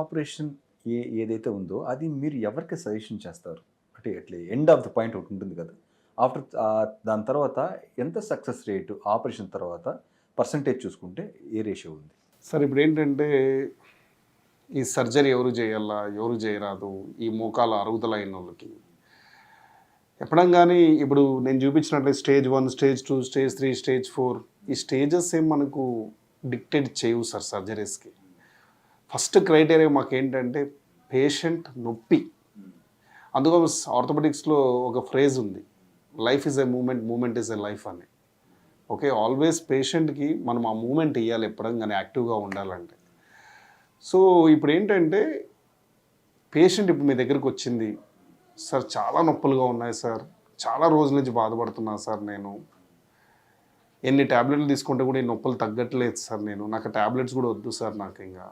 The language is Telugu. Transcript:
ఆపరేషన్ ఏదైతే ఉందో అది మీరు ఎవరికి సజెషన్ చేస్తారు? అంటే ఎట్లా ఎండ్ ఆఫ్ ద పాయింట్ ఒకటి ఉంటుంది కదా! ఆఫ్టర్ దాని తర్వాత ఎంత సక్సెస్ రేటు ఆపరేషన్ తర్వాత పర్సెంటేజ్ చూసుకుంటే ఏ రేషియో ఉంది? సార్ ఇప్పుడేంటంటే ఈ సర్జరీ ఎవరు చేయాలా, ఎవరు చేయరాదు, ఈ మోకాల అరుగుదల అయినోళ్ళకి ఎప్పుడం కానీ ఇప్పుడు నేను చూపించినట్లే స్టేజ్ 1, స్టేజ్ 2, స్టేజ్ 3, స్టేజ్ 4 ఈ స్టేజెస్ ఏం మనకు డిక్టేట్ చేయవు సార్ సర్జరీస్కి. ఫస్ట్ క్రైటీరియా మాకేంటంటే పేషెంట్ నొప్పి. అందుకో ఆర్థోపెడిక్స్లో ఒక ఫ్రేజ్ ఉంది, life is a moment, moment is a life అని. ఓకే, ఆల్వేస్ పేషెంట్కి మనం ఆ మూమెంట్ ఇవ్వాలి ఎప్పుడం కానీ యాక్టివ్గా ఉండాలంటే. సో ఇప్పుడు ఏంటంటే పేషెంట్ ఇప్పుడు మీ దగ్గరికి వచ్చింది, సార్ చాలా నొప్పులుగా ఉన్నాయి సార్, చాలా రోజుల నుంచి బాధపడుతున్నా సార్, నేను ఎన్ని ట్యాబ్లెట్లు తీసుకుంటే కూడా ఈ నొప్పులు తగ్గట్లేదు సార్, నాకు ట్యాబ్లెట్స్ కూడా వద్దు సార్, నాకు ఇంకా